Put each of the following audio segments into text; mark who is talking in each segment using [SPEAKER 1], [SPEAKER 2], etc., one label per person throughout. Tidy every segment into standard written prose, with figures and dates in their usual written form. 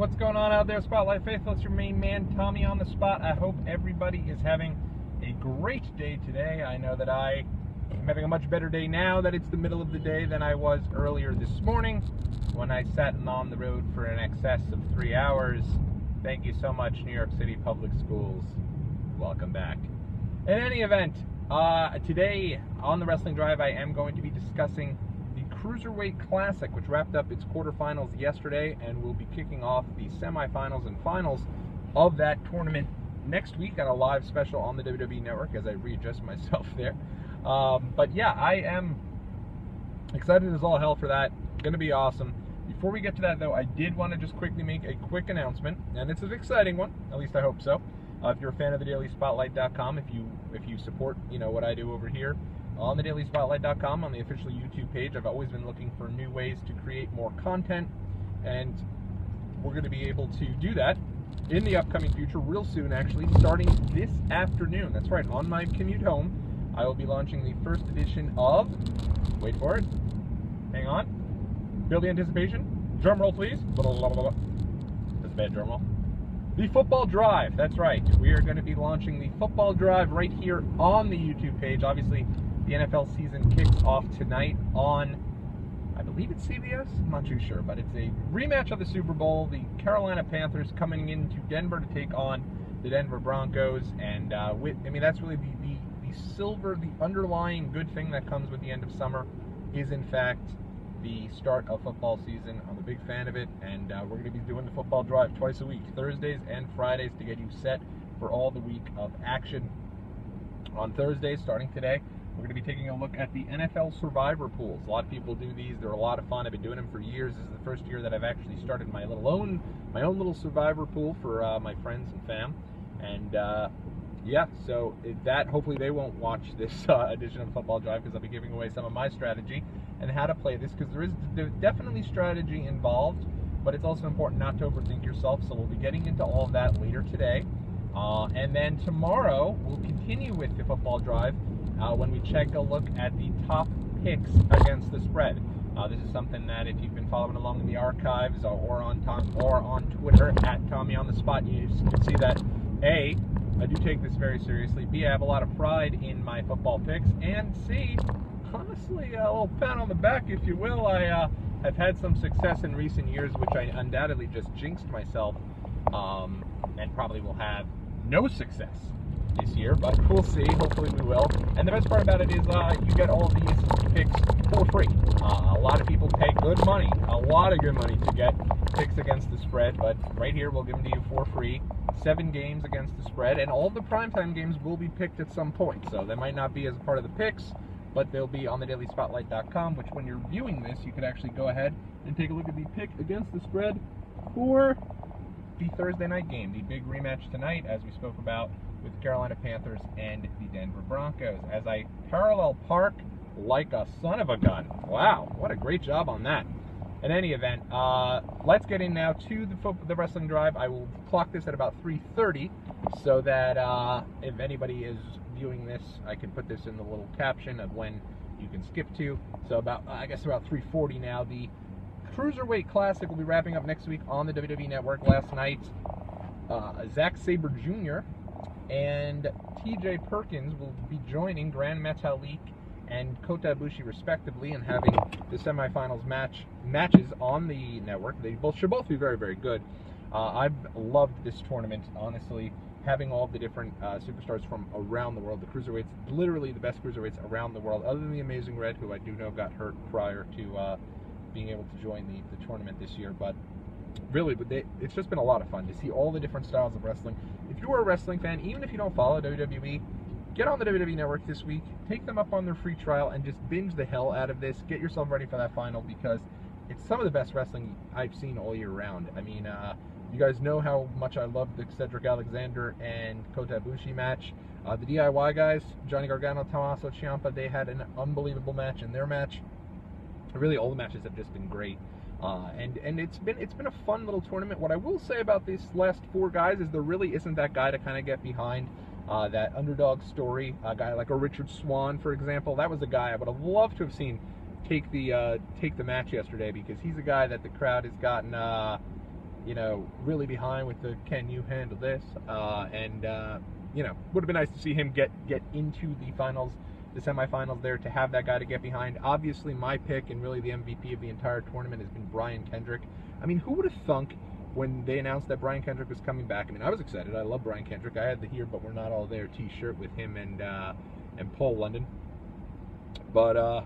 [SPEAKER 1] What's going on out there, Spotlight Faithful? It's your main man, Tommy on the spot. I hope everybody is having a great day today. I know that I am having a much better day now that it's the middle of the day than I was earlier this morning when I sat on the road for an excess of 3 hours. Thank you so much, New York City Public Schools. Welcome back. In any event, today on the Wrestling Drive, I am going to be discussing the Cruiserweight Classic, which wrapped up its quarterfinals yesterday and will be kicking off the semifinals and finals of that tournament next week on a live special on the WWE Network as I readjust myself there. But yeah, I am excited as all hell for that. Going to be awesome. Before we get to that, though, I did want to just quickly make a quick announcement, and it's an exciting one. At least I hope so. If you're a fan of thedailyspotlight.com, if you support what I do over here on thedailyspotlight.com, on the official YouTube page, I've always been looking for new ways to create more content, and we're going to be able to do that in the upcoming future, real soon actually, starting this afternoon. That's right, on my commute home, I will be launching the first edition of, wait for it, hang on, build the anticipation, drum roll please, that's a bad drum roll. The Football Drive, that's right. We are going to be launching the Football Drive right here on the YouTube page. Obviously, the NFL season kicks off tonight on, I believe it's CBS? I'm not too sure, but it's a rematch of the Super Bowl. The Carolina Panthers coming into Denver to take on the Denver Broncos. And, that's really the underlying good thing that comes with the end of summer is, in fact, the start of football season. I'm a big fan of it, and we're going to be doing the Football Drive twice a week, Thursdays and Fridays, to get you set for all the week of action. On Thursdays, starting today, we're going to be taking a look at the NFL Survivor pools. A lot of people do these. They're a lot of fun. I've been doing them for years. This is the first year that I've actually started my own little Survivor pool for my friends and fam. And yeah, so that hopefully they won't watch this edition of Football Drive, because I'll be giving away some of my strategy and how to play this, because there's definitely strategy involved, but it's also important not to overthink yourself. So we'll be getting into all of that later today, and then tomorrow we'll continue with the Football Drive when we take a look at the top picks against the spread. This is something that if you've been following along in the archives or on Twitter at Tommy on the Spot, you can see that A, I do take this very seriously. B, I have a lot of pride in my football picks. And C, honestly, a little pat on the back, if you will. I have had some success in recent years, which I undoubtedly just jinxed myself, and probably will have no success this year, but we'll see. Hopefully we will. And the best part about it is you get all of these picks for free. A lot of people pay good money, a lot of good money, to get picks against the spread, but right here we'll give them to you for free. 7 games against the spread, and all the primetime games will be picked at some point, so they might not be as a part of the picks, but they'll be on the dailyspotlight.com, which when you're viewing this, you can actually go ahead and take a look at the pick against the spread for the Thursday night game, the big rematch tonight, as we spoke about, with the Carolina Panthers and the Denver Broncos, as I parallel park like a son of a gun. Wow, what a great job on that. In any event, let's get in now to the Wrestling Drive. I will clock this at about 3:30, so that if anybody is viewing this, I can put this in the little caption of when you can skip to. So about 3:40 now. The Cruiserweight Classic will be wrapping up next week on the WWE Network. Last night, Zack Sabre Jr. and TJ Perkins will be joining Grand Metalik and Kota Ibushi respectively, and having the semifinals matches on the network. They should both be very, very good. I've loved this tournament, honestly, having all the different superstars from around the world. The Cruiserweights, literally the best Cruiserweights around the world, other than the Amazing Red, who I do know got hurt prior to being able to join the tournament this year. But really, it's just been a lot of fun to see all the different styles of wrestling. If you are a wrestling fan, even if you don't follow WWE, get on the WWE Network this week, take them up on their free trial, and just binge the hell out of this. Get yourself ready for that final, because it's some of the best wrestling I've seen all year round. I mean, you guys know how much I love the Cedric Alexander and Kota Ibushi match. The DIY guys, Johnny Gargano, Tommaso Ciampa, they had an unbelievable match in their match. Really, all the matches have just been great. And it's been a fun little tournament. What I will say about these last 4 guys is there really isn't that guy to kind of get behind. That underdog story, a guy like a Richard Swann, for example, that was a guy I would have loved to have seen take the match yesterday, because he's a guy that the crowd has gotten you know, really behind with the "Can you handle this?" You know, would have been nice to see him get into the finals, the semifinals there, to have that guy to get behind. Obviously, my pick and really the MVP of the entire tournament has been Brian Kendrick. I mean, who would have thunk when they announced that Brian Kendrick was coming back? I mean, I was excited. I love Brian Kendrick. I had the Here But We're Not All There t-shirt with him and Paul London. But,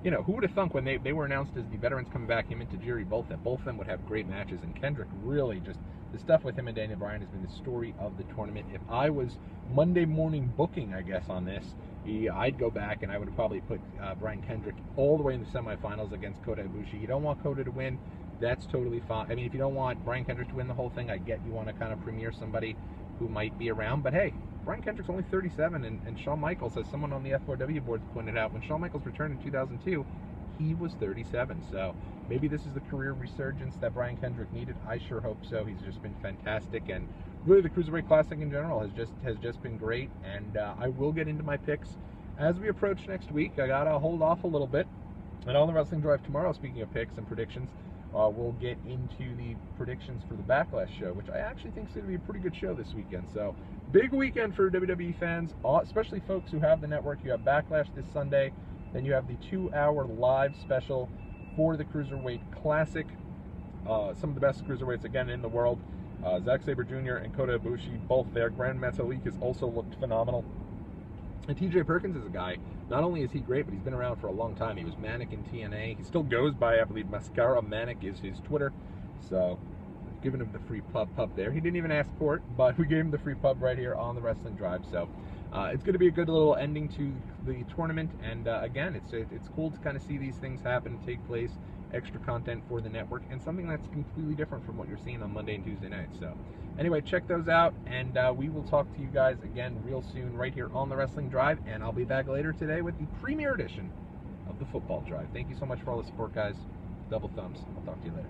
[SPEAKER 1] you know, who would have thunk when they were announced as the veterans coming back, him and Tajiri, both of them would have great matches. And Kendrick really just, the stuff with him and Daniel Bryan has been the story of the tournament. If I was Monday morning booking, I guess, on this, I'd go back and I would have probably put Brian Kendrick all the way in the semifinals against Kota Ibushi. You don't want Kota to win. That's totally fine. I mean, if you don't want Brian Kendrick to win the whole thing, I get you want to kind of premiere somebody who might be around. But hey, Brian Kendrick's only 37, and Shawn Michaels, as someone on the F4W boards pointed out, when Shawn Michaels returned in 2002, he was 37. So maybe this is the career resurgence that Brian Kendrick needed. I sure hope so. He's just been fantastic, and really the Cruiserweight Classic in general has just been great. And I will get into my picks as we approach next week. I gotta hold off a little bit. And on the Wrestling Drive tomorrow, speaking of picks and predictions, we'll get into the predictions for the Backlash show, which I actually think is going to be a pretty good show this weekend. So, big weekend for WWE fans, especially folks who have the network. You have Backlash this Sunday, then you have the 2-hour live special for the Cruiserweight Classic. Some of the best cruiserweights, again, in the world. Zack Sabre Jr. and Kota Ibushi, both there. Grand Metalik has also looked phenomenal. And TJ Perkins is a guy, not only is he great, but he's been around for a long time. He was Manic in TNA. He still goes by, I believe, Mascara Manic is his Twitter. So, giving him the free pub there. He didn't even ask for it, but we gave him the free pub right here on the Wrestling Drive. So, it's going to be a good little ending to the tournament. And again, it's cool to kind of see these things happen, take place, extra content for the network, and something that's completely different from what you're seeing on Monday and Tuesday nights. So, anyway, check those out, and we will talk to you guys again real soon right here on the Wrestling Drive, and I'll be back later today with the premiere edition of the Football Drive. Thank you so much for all the support, guys. Double thumbs. I'll talk to you later.